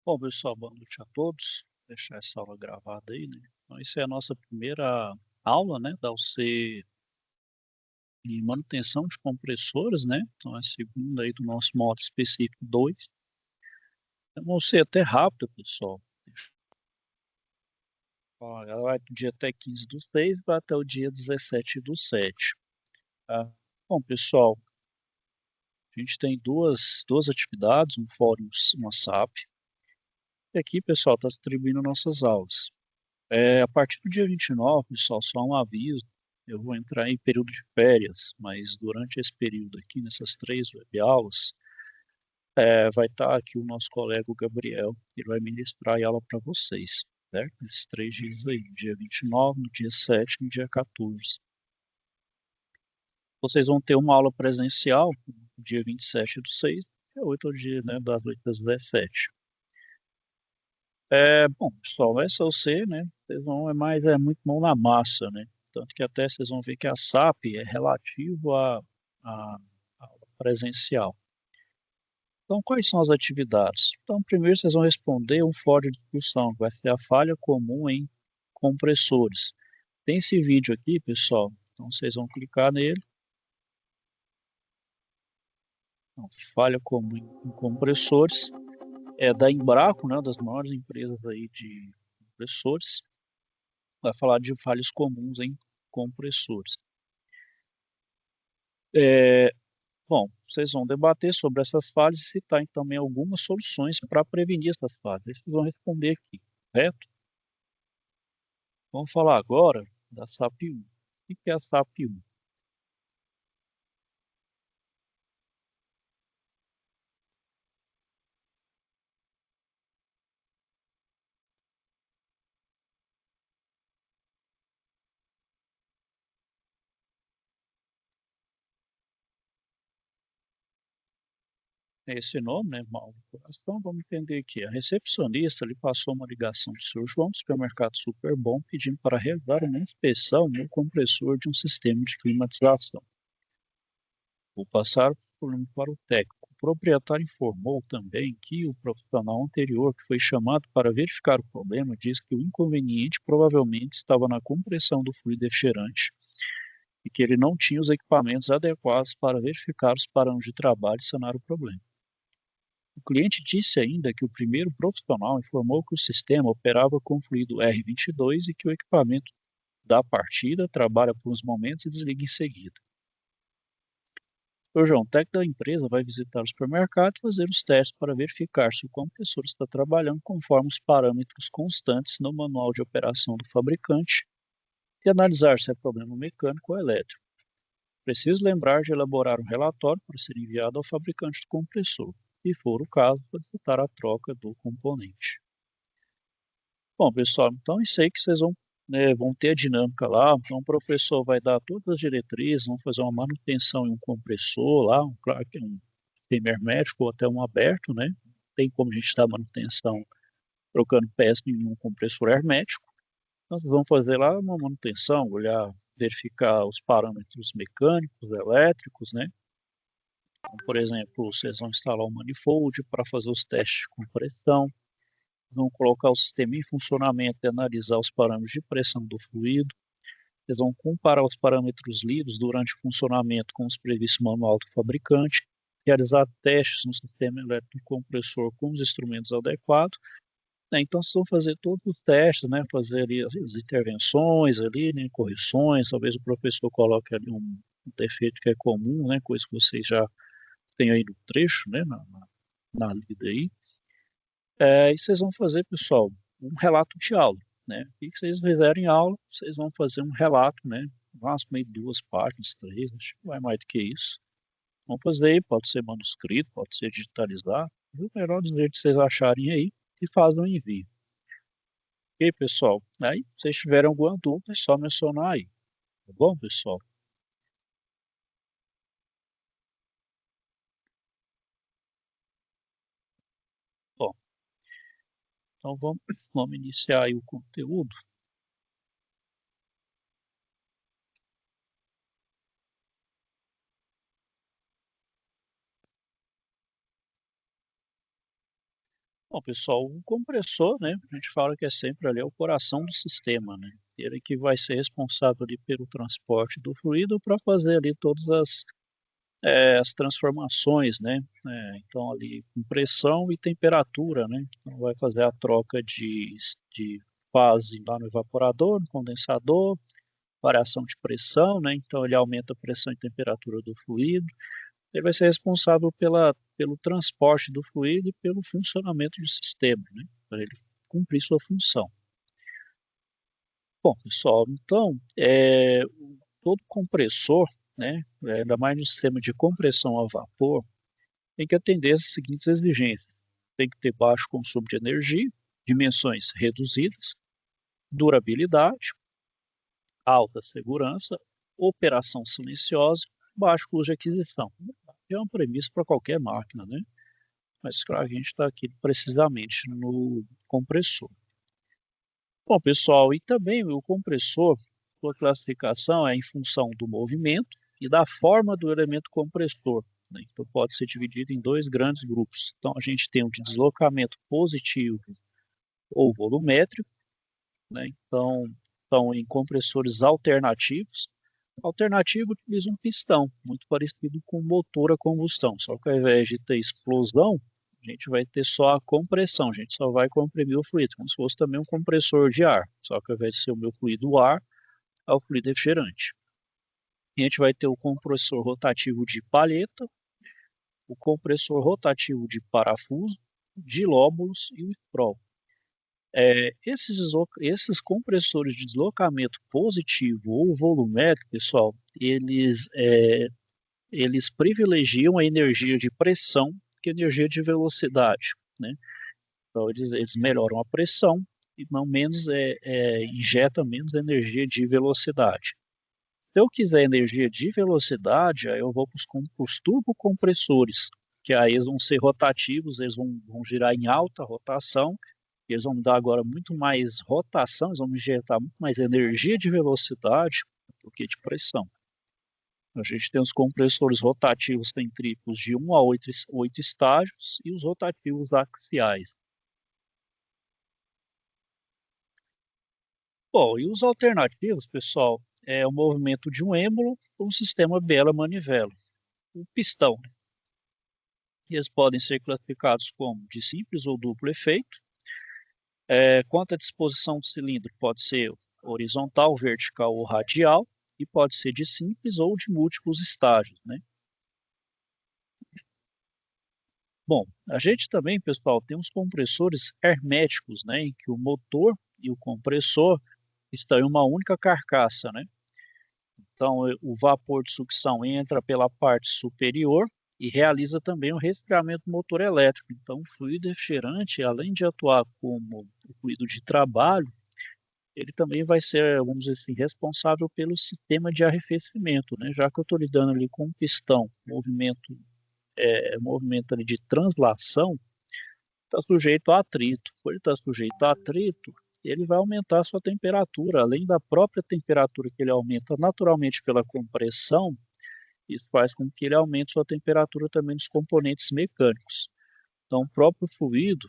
Bom, pessoal, boa noite a todos. Vou deixar essa aula gravada aí, né? Então, isso é a nossa primeira aula, né, da UC em manutenção de compressores, né? Então, é a segunda aí do nosso módulo específico 2. Então, vão ser até rápido, pessoal. Ó, ela vai do dia até 15 do 6 e vai até o dia 17 do 7. Tá? Bom, pessoal, a gente tem duas atividades, um fórum e uma SAP. E aqui, pessoal, está distribuindo nossas aulas. A partir do dia 29, pessoal, só um aviso, eu vou entrar em período de férias, mas durante esse período aqui, nessas 3 webaulas, vai estar aqui o nosso colega o Gabriel, ele vai ministrar a aula para vocês, certo? Esses 3 dias aí, no dia 29, no dia 7 e no dia 14. Vocês vão ter uma aula presencial, no dia 27 do 6, que é 8 ao dia, né, das 8 às 17. Bom, pessoal, essa eu sei, né? Vocês vão, é muito mão na massa, né? Tanto que até vocês vão ver que a SAP é relativo à presencial. Então, quais são as atividades? Então, primeiro vocês vão responder um fórum de discussão, que vai ser a falha comum em compressores. Tem esse vídeo aqui, pessoal. Então, vocês vão clicar nele. Então, falha comum em compressores. É da Embraco, né? Das maiores empresas aí de compressores. Vai falar de falhas comuns em compressores. É, bom, vocês vão debater sobre essas falhas e citar também algumas soluções para prevenir essas falhas. Vocês vão responder aqui, correto? Vamos falar agora da SAP 1. O que é a SAP 1? É esse nome, né? Mal do coração. Vamos entender aqui. A recepcionista lhe passou uma ligação do Sr. João do supermercado Super Bom pedindo para realizar uma inspeção no compressor de um sistema de climatização. Vou passar o problema para o técnico. O proprietário informou também que o profissional anterior que foi chamado para verificar o problema disse que o inconveniente provavelmente estava na compressão do fluido refrigerante e que ele não tinha os equipamentos adequados para verificar os parâmetros de trabalho e sanar o problema. O cliente disse ainda que o primeiro profissional informou que o sistema operava com fluido R22 e que o equipamento da partida trabalha por uns momentos e desliga em seguida. O João, técnico da empresa, vai visitar o supermercado e fazer os testes para verificar se o compressor está trabalhando conforme os parâmetros constantes no manual de operação do fabricante e analisar se é problema mecânico ou elétrico. Preciso lembrar de elaborar um relatório para ser enviado ao fabricante do compressor. Se for o caso, solicitar a troca do componente. Bom, pessoal, então isso aí que vocês vão, né, vão ter a dinâmica lá. Então, o professor vai dar todas as diretrizes, vão fazer uma manutenção em um compressor lá, claro que é um sistema hermético ou até um aberto, né? Tem como a gente dar manutenção trocando peça em um compressor hermético. Então, vocês vão fazer lá uma manutenção, olhar, verificar os parâmetros mecânicos, elétricos, né? Então, por exemplo, vocês vão instalar um manifold para fazer os testes de compressão, vão colocar o sistema em funcionamento e analisar os parâmetros de pressão do fluido. Eles vão comparar os parâmetros lidos durante o funcionamento com os previstos no manual do fabricante, realizar testes no sistema elétrico compressor com os instrumentos adequados. Né? Então, vocês vão fazer todos os testes, né? Fazer ali as intervenções, ali, né? Correções. Talvez o professor coloque ali um defeito que é comum, né? Coisa que vocês já têm aí no trecho, né? Na lida aí. E vocês vão fazer, pessoal, um relato de aula, né? O que vocês fizerem em aula, vocês vão fazer um relato, né? No máximo aí 2 páginas, 3, acho que não é mais do que isso. Vão fazer aí, pode ser manuscrito, pode ser digitalizado, o melhor dos jeitos que vocês acharem aí e fazem o envio. Ok, pessoal? Aí, se vocês tiverem alguma dúvida, é só mencionar aí. Tá bom, pessoal? Bom, então vamos iniciar aí o conteúdo. Bom, pessoal, o compressor, né, a gente fala que é sempre ali o coração do sistema, né? Ele que vai ser responsável ali pelo transporte do fluido para fazer ali todas as transformações, né? Então ali com pressão e temperatura, né? Então vai fazer a troca de fase lá no evaporador, no condensador, variação de pressão, né? Então ele aumenta a pressão e temperatura do fluido. Ele vai ser responsável pelo transporte do fluido e pelo funcionamento do sistema, né? Para ele cumprir sua função. Bom, pessoal, então, todo compressor, né, ainda mais no sistema de compressão a vapor, tem que atender as seguintes exigências. Tem que ter baixo consumo de energia, dimensões reduzidas, durabilidade, alta segurança, operação silenciosa, baixo custo de aquisição. É uma premissa para qualquer máquina, né? Mas claro, a gente está aqui precisamente no compressor. Bom, pessoal, e também o compressor, sua classificação é em função do movimento e da forma do elemento compressor, né? Então pode ser dividido em dois grandes grupos. Então a gente tem o de deslocamento positivo ou volumétrico, né? Então estão em compressores alternativos. Alternativo utiliza um pistão, muito parecido com um motor a combustão, só que ao invés de ter explosão, a gente vai ter só a compressão, a gente só vai comprimir o fluido, como se fosse também um compressor de ar, só que ao invés de ser o meu fluido ar, é o fluido refrigerante. E a gente vai ter o compressor rotativo de palheta, o compressor rotativo de parafuso, de lóbulos e o Sproul. Esses compressores de deslocamento positivo ou volumétrico, pessoal, eles privilegiam a energia de pressão que a energia de velocidade, né? Então eles melhoram a pressão e não menos injeta menos energia de velocidade. Se eu quiser energia de velocidade, aí eu vou para os turbocompressores, que aí eles vão ser rotativos, eles vão girar em alta rotação, eles vão me dar agora muito mais rotação, eles vão me injetar muito mais energia de velocidade do que de pressão. A gente tem os compressores rotativos centrífulos de 1 a 8 estágios e os rotativos axiais. Bom, e os alternativos, pessoal, é o movimento de um êmbolo com o sistema biela-manivela. O pistão, eles podem ser classificados como de simples ou duplo efeito. Quanto à disposição do cilindro, pode ser horizontal, vertical ou radial, e pode ser de simples ou de múltiplos estágios, né? Bom, a gente também, pessoal, tem uns compressores herméticos, né, em que o motor e o compressor estão em uma única carcaça, né? Então, o vapor de sucção entra pela parte superior e realiza também o resfriamento do motor elétrico. Então, o fluido refrigerante, além de atuar como o fluido de trabalho, ele também vai ser, vamos dizer assim, responsável pelo sistema de arrefecimento, né? Já que eu estou lidando ali com um pistão, movimento ali de translação, está sujeito a atrito. Por ele estar sujeito a atrito, ele vai aumentar a sua temperatura, além da própria temperatura que ele aumenta naturalmente pela compressão, isso faz com que ele aumente sua temperatura também nos componentes mecânicos. Então, o próprio fluido,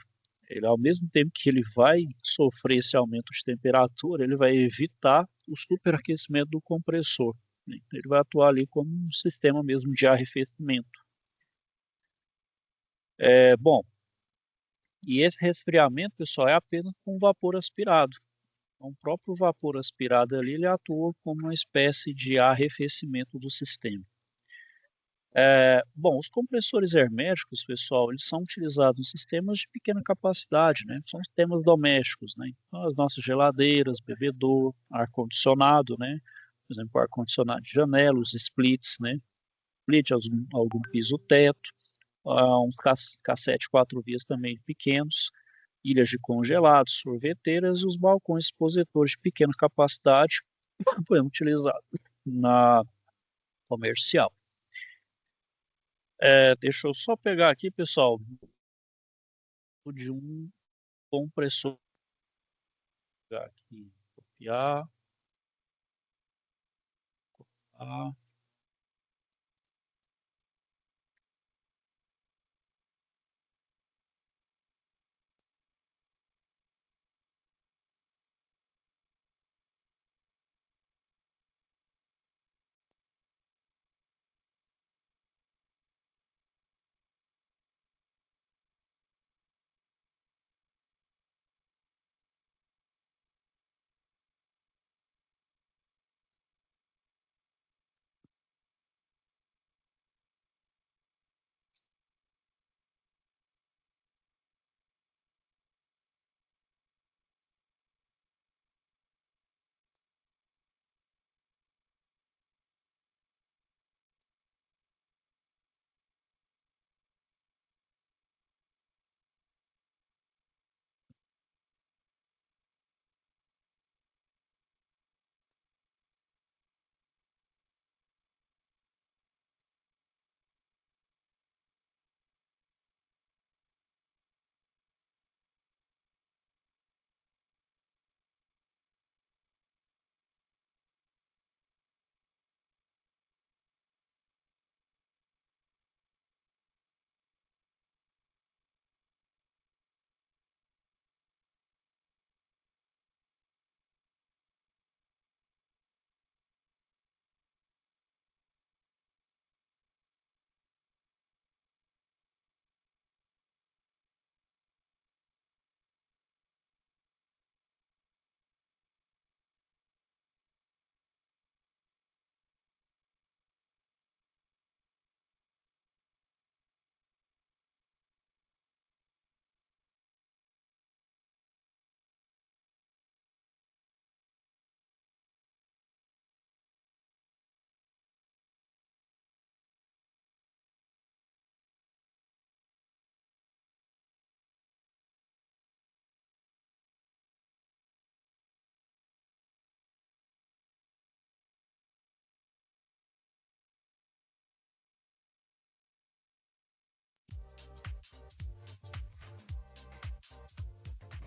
ele, ao mesmo tempo que ele vai sofrer esse aumento de temperatura, ele vai evitar o superaquecimento do compressor, né? Ele vai atuar ali como um sistema mesmo de arrefecimento. Bom, e esse resfriamento, pessoal, é apenas com vapor aspirado. Então, o próprio vapor aspirado ali, ele atua como uma espécie de arrefecimento do sistema. Bom, os compressores herméticos, pessoal, eles são utilizados em sistemas de pequena capacidade, né? São sistemas domésticos, né? Então, as nossas geladeiras, bebedouro, ar-condicionado, né? Por exemplo, ar-condicionado de janela, os splits, né? Split, algum piso-teto, uns cassete 4 vias também pequenos, ilhas de congelados, sorveteiras e os balcões expositores de pequena capacidade que podemos utilizar na comercial. Deixa eu só pegar aqui, pessoal, de um compressor. Vou pegar aqui, copiar, copiar.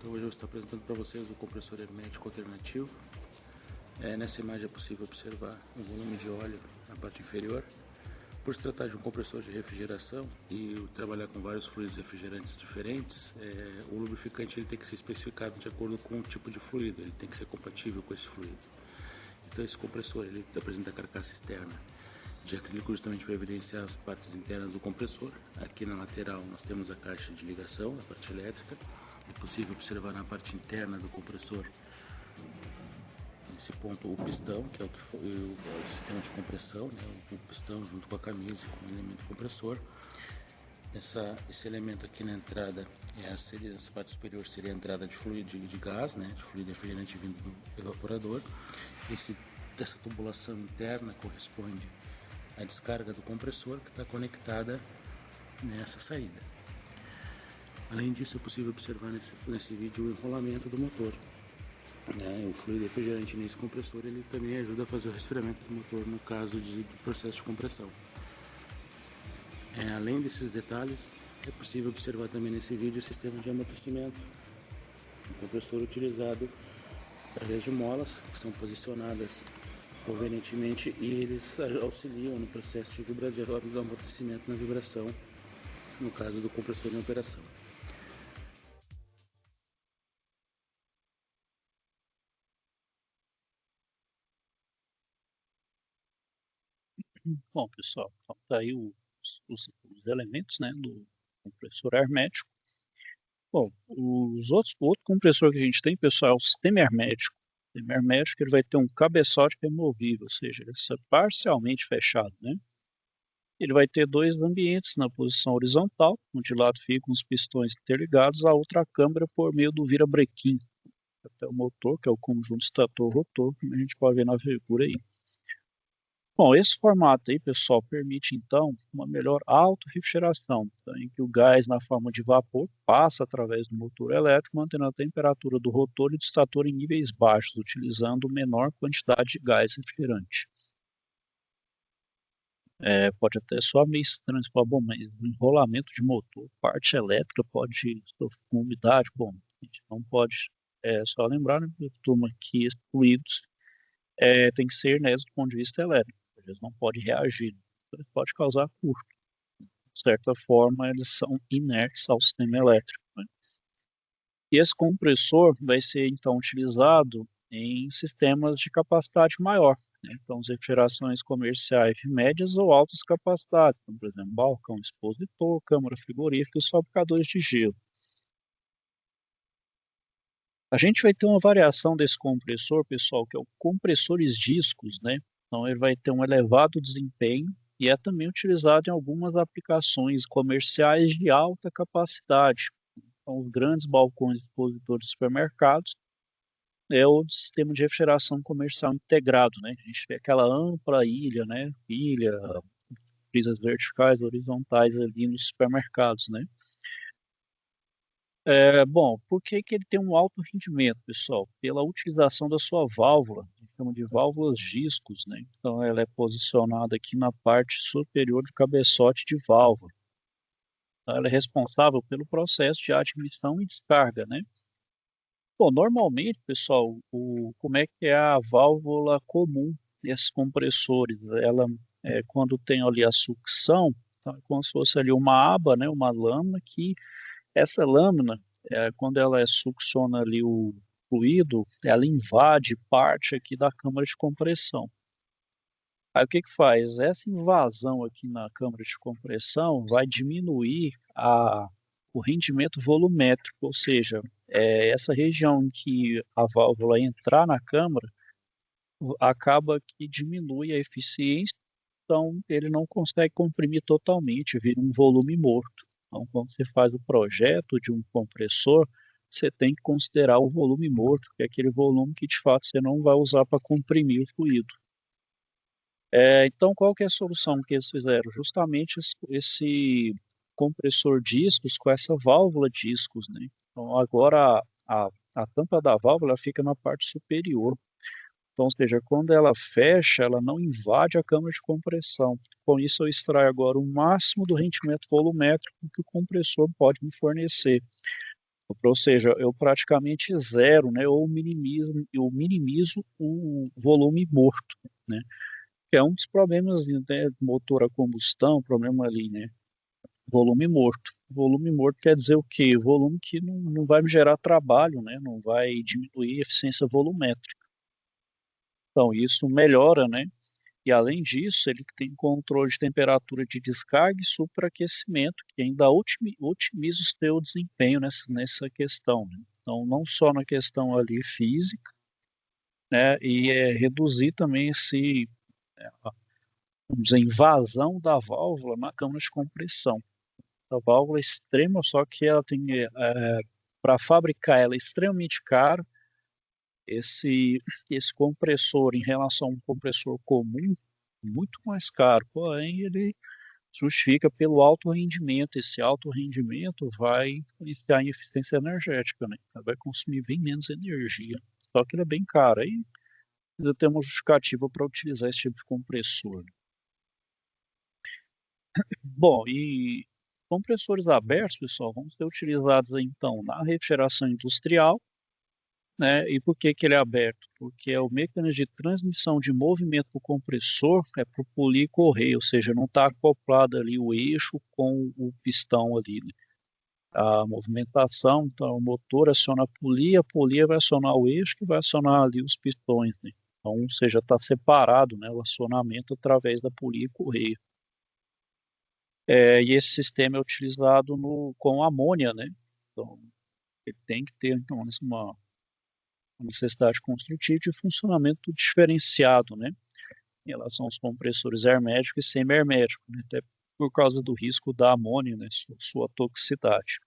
Então hoje eu vou estar apresentando para vocês o compressor hermético alternativo. Nessa imagem é possível observar um volume de óleo na parte inferior. Por se tratar de um compressor de refrigeração e trabalhar com vários fluidos refrigerantes diferentes, o lubrificante ele tem que ser especificado de acordo com o tipo de fluido, ele tem que ser compatível com esse fluido. Então esse compressor ele apresenta a carcaça externa de acrílico justamente para evidenciar as partes internas do compressor. Aqui na lateral nós temos a caixa de ligação, a parte elétrica. É possível observar na parte interna do compressor, nesse ponto, o pistão, que é o que foi o sistema de compressão, né? O pistão junto com a camisa, com o elemento compressor. Esse elemento aqui na entrada, essa parte superior seria a entrada de fluido de gás, né? De fluido refrigerante vindo do evaporador. Essa tubulação interna corresponde à descarga do compressor, que está conectada nessa saída. Além disso, é possível observar nesse vídeo o enrolamento do motor. O fluido refrigerante nesse compressor ele também ajuda a fazer o resfriamento do motor no caso do processo de compressão. Além desses detalhes, é possível observar também nesse vídeo o sistema de amortecimento. Um compressor utilizado através de molas que são posicionadas convenientemente e eles auxiliam no processo de do amortecimento na vibração, no caso do compressor em operação. Bom, pessoal, então tá aí os elementos, né, do compressor hermético. Bom, o outro compressor que a gente tem, pessoal, é o sistema hermético. O sistema hermético ele vai ter um cabeçote removível, ou seja, ele é parcialmente fechado, né? Ele vai ter dois ambientes na posição horizontal, um de lado ficam os pistões interligados, a outra câmara por meio do virabrequim, até o motor, que é o conjunto estator-rotor, como a gente pode ver na figura aí. Bom, esse formato aí, pessoal, permite então uma melhor auto-refrigeração, tá, em que o gás na forma de vapor passa através do motor elétrico, mantendo a temperatura do rotor e do estator em níveis baixos, utilizando menor quantidade de gás refrigerante. Pode até soar meio estranho, você fala, bom, mas o enrolamento de motor, parte elétrica pode sofrer com umidade, bom, a gente não pode, só lembrar, né, turma, que esses fluidos tem que ser inertes do ponto de vista elétrico, eles não podem reagir, então, pode causar curto. De certa forma, eles são inertes ao sistema elétrico, né? E esse compressor vai ser então utilizado em sistemas de capacidade maior, né? Então, as refrigerações comerciais de médias ou altas capacidades, como, por exemplo, balcão expositor, câmara frigorífica e fabricadores de gelo. A gente vai ter uma variação desse compressor, pessoal, que é o compressores discos, né? Então, ele vai ter um elevado desempenho e é também utilizado em algumas aplicações comerciais de alta capacidade. Então, os grandes balcões expositores de supermercados é o sistema de refrigeração comercial integrado, né? A gente vê aquela ampla ilha, né? Ilha, frisas verticais, horizontais ali nos supermercados, né? Bom, por que que ele tem um alto rendimento, pessoal? Pela utilização da sua válvula, a gente chama de válvulas discos, né? Então, ela é posicionada aqui na parte superior do cabeçote de válvula. Então, ela é responsável pelo processo de admissão e descarga, né? Bom, normalmente, pessoal, como é que é a válvula comum desses compressores? Ela, quando tem ali a sucção, então é como se fosse ali uma aba, né? Uma lâmina que essa lâmina, quando ela succiona ali o fluido, ela invade parte aqui da câmara de compressão. Aí o que que faz? Essa invasão aqui na câmara de compressão vai diminuir o rendimento volumétrico, ou seja, essa região em que a válvula entrar na câmara acaba que diminui a eficiência, então ele não consegue comprimir totalmente, vira um volume morto. Então, quando você faz o projeto de um compressor, você tem que considerar o volume morto, que é aquele volume que de fato você não vai usar para comprimir o fluido. Então, qual que é a solução que eles fizeram? Justamente esse compressor discos com essa válvula discos, né? Então, agora a tampa da válvula fica na parte superior. Então, ou seja, quando ela fecha, ela não invade a câmara de compressão. Com isso, eu extraio agora o máximo do rendimento volumétrico que o compressor pode me fornecer. Ou seja, eu praticamente zero, né, ou minimizo o volume morto, né, que é um dos problemas, né, motor a combustão, problema ali, né, volume morto. Volume morto quer dizer o quê? Volume que não vai me gerar trabalho, né, não vai diminuir a eficiência volumétrica. Então, isso melhora, né, e além disso, ele tem controle de temperatura de descarga e superaquecimento, que ainda otimiza o seu desempenho nessa questão, né? Então, não só na questão ali física, né, e reduzir também vamos dizer, invasão da válvula na câmara de compressão. A válvula é extrema, só que ela tem, para fabricar ela é extremamente caro. Esse compressor, em relação a um compressor comum, muito mais caro, porém ele justifica pelo alto rendimento. Esse alto rendimento vai influenciar em eficiência energética, né? Vai consumir bem menos energia. Só que ele é bem caro. Aí precisa ter uma justificativa para utilizar esse tipo de compressor. Bom, e compressores abertos, pessoal, vão ser utilizados então na refrigeração industrial, né? E por que que ele é aberto? Porque é o mecanismo de transmissão de movimento do compressor é para o polir correr, ou seja, não está acoplado ali o eixo com o pistão ali, né? A movimentação, então o motor aciona a polia vai acionar o eixo que vai acionar ali os pistões, né? Então, ou seja, está separado, né, o acionamento através da polia e correia. E esse sistema é utilizado com amônia, né? Então, ele tem que ter então, uma necessidade construtiva de funcionamento diferenciado, né, em relação aos compressores herméticos e semi-herméticos, né, até por causa do risco da amônia, né, sua toxicidade.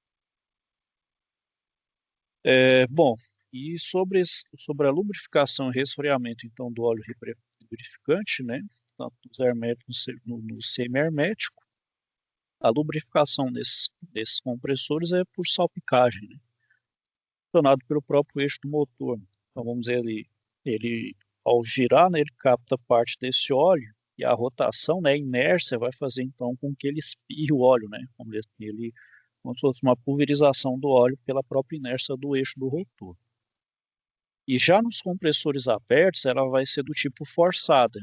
Bom, e sobre a lubrificação e resfriamento então do óleo lubrificante, né, tanto nos herméticos no semi-hermético, a lubrificação desses compressores é por salpicagem, né, acionado pelo próprio eixo do motor. Então, vamos dizer, ele ao girar, né, ele capta parte desse óleo e a rotação, né, a inércia vai fazer então com que ele espirre o óleo, né, como se fosse uma pulverização do óleo pela própria inércia do eixo do rotor. E já nos compressores abertos, ela vai ser do tipo forçada.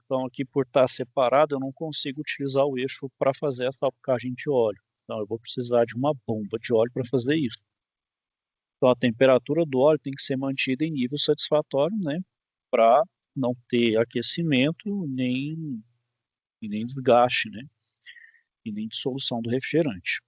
Então, aqui por estar separado, eu não consigo utilizar o eixo para fazer essa aplicagem de óleo. Então, eu vou precisar de uma bomba de óleo para fazer isso. Então, a temperatura do óleo tem que ser mantida em nível satisfatório, né, para não ter aquecimento e nem desgaste, né, e nem dissolução do refrigerante.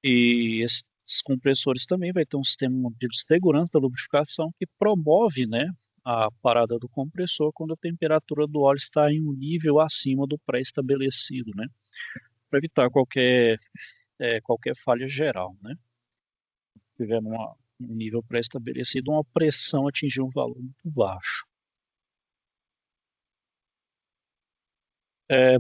E esses compressores também vai ter um sistema de segurança da lubrificação que promove, né, a parada do compressor quando a temperatura do óleo está em um nível acima do pré-estabelecido, né, para evitar qualquer falha geral, né. Se tiver um nível pré-estabelecido, uma pressão atingir um valor muito baixo.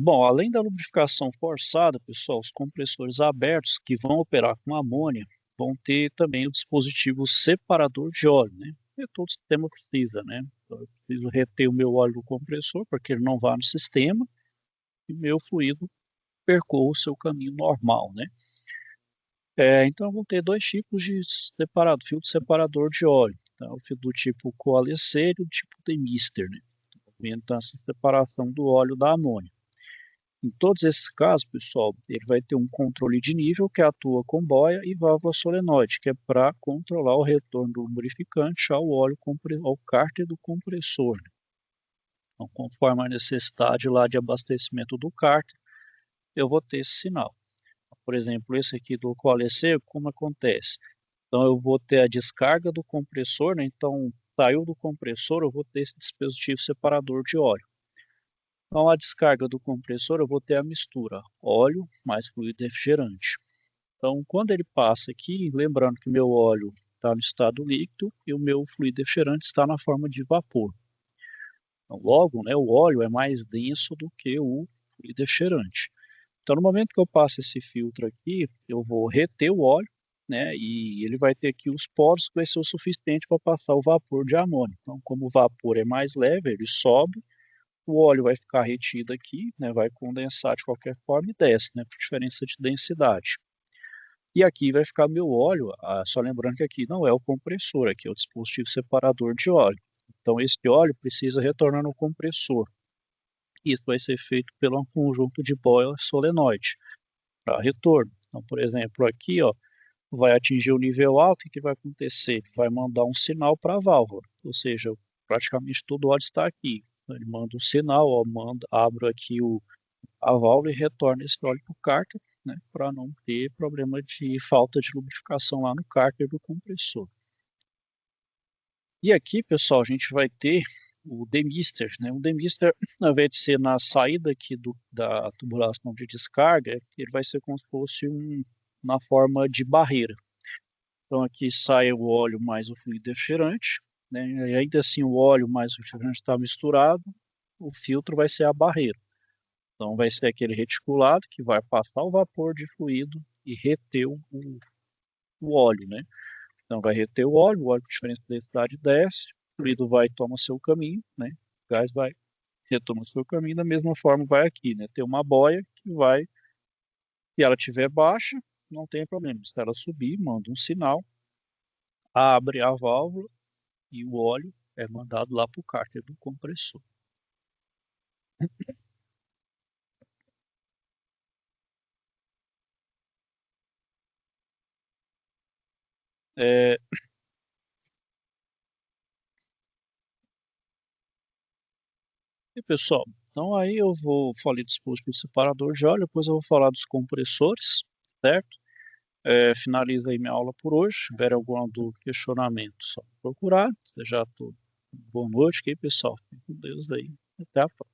Bom, além da lubrificação forçada, pessoal, os compressores abertos que vão operar com amônia vão ter também o dispositivo separador de óleo, né? E todo sistema precisa, né? Então, eu preciso reter o meu óleo do compressor para que ele não vá no sistema e meu fluido percorra o seu caminho normal, né? Então, vão ter dois tipos de filtro separador de óleo. Então, do tipo coalescer e do tipo demister, né? Então, essa separação do óleo da amônia. Em todos esses casos, pessoal, ele vai ter um controle de nível que atua com boia e válvula solenoide, que é para controlar o retorno do lubrificante ao cárter do compressor. Então, conforme a necessidade lá de abastecimento do cárter, eu vou ter esse sinal. Por exemplo, esse aqui do coalescer, como acontece? Então, eu vou ter a descarga do compressor, né? Então, saiu do compressor, eu vou ter esse dispositivo separador de óleo. Então, a descarga do compressor, eu vou ter a mistura óleo mais fluido refrigerante. Então, quando ele passa aqui, lembrando que meu óleo está no estado líquido e o meu fluido refrigerante está na forma de vapor. Então, logo, né, o óleo é mais denso do que o fluido refrigerante. Então, no momento que eu passo esse filtro aqui, eu vou reter o óleo, né, e ele vai ter aqui os poros que vai ser o suficiente para passar o vapor de amônia. Então, como o vapor é mais leve, ele sobe, o óleo vai ficar retido aqui, né, vai condensar de qualquer forma e desce, né, por diferença de densidade. E aqui vai ficar meu óleo, só lembrando que aqui não é o compressor, aqui é o dispositivo separador de óleo. Então esse óleo precisa retornar no compressor. Isso vai ser feito pelo conjunto de boia solenoide para retorno. Então, por exemplo, aqui, ó, vai atingir o nível alto, o que vai acontecer? Vai mandar um sinal para a válvula, ou seja, praticamente todo o óleo está aqui. Ele manda um sinal, ó, abro aqui a válvula e retorno esse óleo para o cárter, né, para não ter problema de falta de lubrificação lá no cárter do compressor. E aqui, pessoal, a gente vai ter o demister, né? O demister, ao invés de ser na saída aqui da tubulação de descarga, ele vai ser como se fosse na forma de barreira. Então aqui sai o óleo mais o fluido refrigerante, né? E ainda assim o óleo mais o refrigerante está misturado, o filtro vai ser a barreira. Então vai ser aquele reticulado que vai passar o vapor de fluido e reter o óleo, né? Então vai reter o óleo com diferença de densidade desce, o fluido vai tomar seu caminho, né? O gás vai retoma seu caminho, da mesma forma vai aqui, né? Tem uma boia que vai, se ela estiver baixa, não tem problema. Se ela subir, manda um sinal, abre a válvula e o óleo é mandado lá para o cárter do compressor. É, e pessoal, então aí eu vou falar do dispositivo separador de óleo, depois eu vou falar dos compressores, certo? Finaliza aí minha aula por hoje. Se tiver algum questionamento, só procurar. Já tô. Boa noite, aqui, pessoal. Fique com Deus aí. Até a próxima.